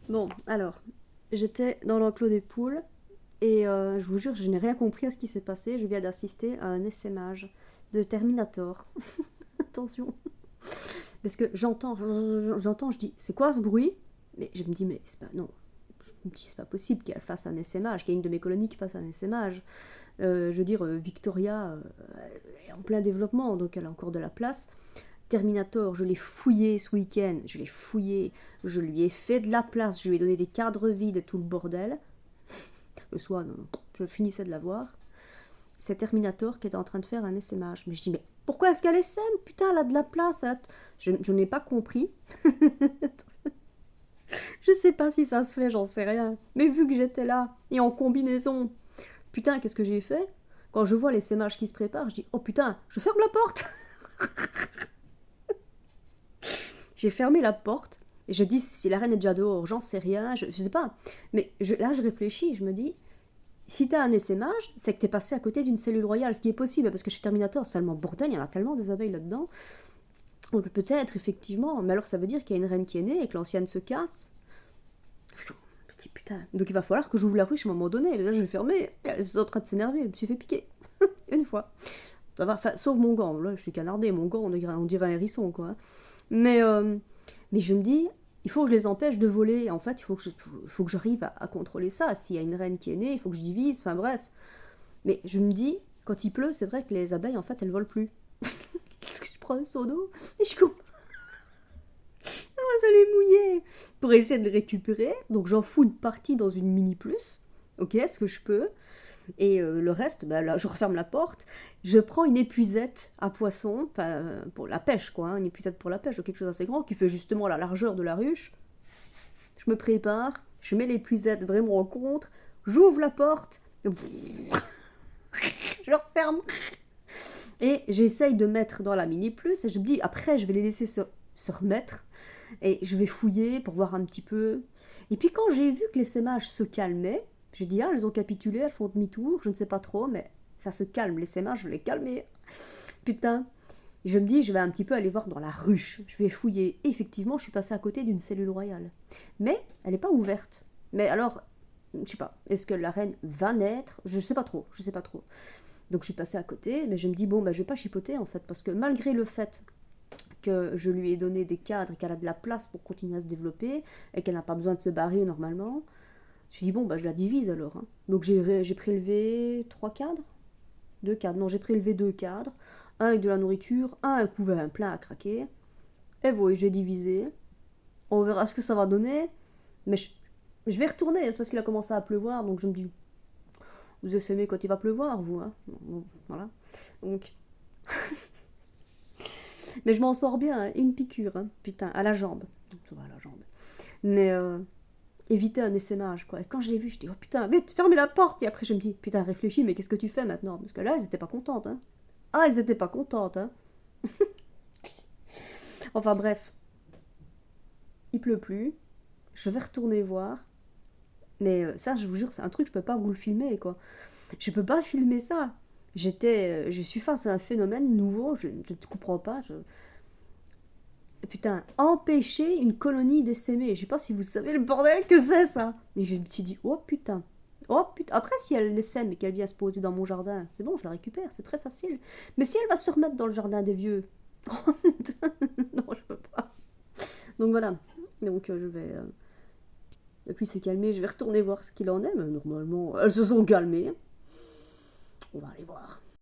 Bon, alors, j'étais dans l'enclos des poules et je vous jure, je n'ai rien compris à ce qui s'est passé. Je viens d'assister à un essaimage de Terminator. Attention. Parce que j'entends, je dis, c'est quoi ce bruit? Mais je me dis, mais c'est pas, non, je me dis, c'est pas possible qu'elle fasse un essaimage, qu'il y ait une de mes colonies qui fasse un essaimage. Je veux dire, Victoria est en plein développement, donc elle a encore de la place. Terminator, je l'ai fouillé ce week-end, je l'ai fouillé, je lui ai fait de la place, je lui ai donné des cadres vides et tout le bordel. Le soir, non, je finissais de la voir. C'est Terminator qui était en train de faire un essaimage. Mais je dis, mais pourquoi est-ce qu'elle essaime? Putain, elle a de la place. Je n'ai pas compris. Je sais pas si ça se fait, j'en sais rien. Mais vu que j'étais là, et en combinaison, putain, qu'est-ce que j'ai fait? Quand je vois l'essaimage qui se prépare, je dis, oh putain, je ferme la porte. J'ai fermé la porte. Et je dis, si la reine est déjà dehors, j'en sais rien, je sais pas. Mais là, je réfléchis, je me dis, si t'as un essaimage, c'est que t'es passé à côté d'une cellule royale, ce qui est possible, parce que chez Terminator, c'est tellement bordel, il y en a tellement des abeilles là-dedans. Donc peut-être, effectivement, mais alors ça veut dire qu'il y a une reine qui est née et que l'ancienne se casse. Je me dis, putain, donc il va falloir que j'ouvre la ruche à un moment donné. Là, je vais fermer, elle est en train de s'énerver, elle me suis fait piquer. Une fois. Ça va, enfin, sauf mon gant, là, je suis canardé, mon gant, on dirait un hérisson, quoi. Mais, euh, mais je me dis, il faut que je les empêche de voler. En fait, il faut que j'arrive à contrôler ça. S'il y a une reine qui est née, il faut que je divise, enfin bref. Mais je me dis, quand il pleut, c'est vrai que les abeilles, en fait, elles volent plus. Je prends un seau d'eau et je commence à les mouiller pour essayer de les récupérer. Donc j'en fous une partie dans une mini plus. Ok, ce que je peux. Et le reste, bah, là, je referme la porte. Je prends une épuisette à poisson, pour la pêche, quoi. Une épuisette pour la pêche, donc quelque chose d'assez grand, qui fait justement la largeur de la ruche. Je me prépare, je mets l'épuisette vraiment en contre, j'ouvre la porte, je referme. Et j'essaye de mettre dans la mini plus, et je me dis, après, je vais les laisser se remettre, et je vais fouiller pour voir un petit peu. Et puis quand j'ai vu que les sémages se calmaient, j'ai dit, ah, elles ont capitulé, elles font demi-tour, je ne sais pas trop, mais ça se calme, les sémages, je vais les calmer. Putain, je me dis, je vais un petit peu aller voir dans la ruche, je vais fouiller. Effectivement, je suis passée à côté d'une cellule royale. Mais elle n'est pas ouverte. Mais alors, je sais pas, est-ce que la reine va naître? Je sais pas trop, je sais pas trop. Donc je suis passée à côté, mais je me dis, bon, bah, je vais pas chipoter en fait, parce que malgré le fait que je lui ai donné des cadres, qu'elle a de la place pour continuer à se développer, et qu'elle n'a pas besoin de se barrer normalement, je me suis dit, bon, bah, je la divise alors, hein. Donc j'ai prélevé 3 cadres, 2 cadres, non, j'ai prélevé 2 cadres, un avec de la nourriture, un avec un plein à craquer, et voilà, j'ai divisé. On verra ce que ça va donner, mais je vais retourner, c'est parce qu'il a commencé à pleuvoir, donc je me dis, vous essaimez quand il va pleuvoir, vous, hein. Voilà. Donc, mais je m'en sors bien, hein. Une piqûre, hein. Putain, à la jambe. Ça va, à la jambe. Mais éviter un essaimage, quoi. Et quand je l'ai vu, je dis, oh putain, vite, fermez la porte. Et après, je me dis, putain, réfléchis, mais qu'est-ce que tu fais maintenant? Parce que là, elles étaient pas contentes, hein. Ah, elles étaient pas contentes, hein. Enfin bref, il pleut plus. Je vais retourner voir. Mais ça, je vous jure, c'est un truc, je peux pas vous le filmer, quoi. Je peux pas filmer ça. Je suis face à un phénomène nouveau, je ne comprends pas. Putain, empêcher une colonie d'essaimer. Je sais pas si vous savez le bordel que c'est ça. Et je me suis dit, oh putain. Oh putain. Après, si elle l'essaime et qu'elle vient se poser dans mon jardin, c'est bon, je la récupère, c'est très facile. Mais si elle va se remettre dans le jardin des vieux. Non, je peux pas. Donc voilà. Donc je vais. Et puis c'est calmé, je vais retourner voir ce qu'il en est, mais normalement, elles se sont calmées. On va aller voir.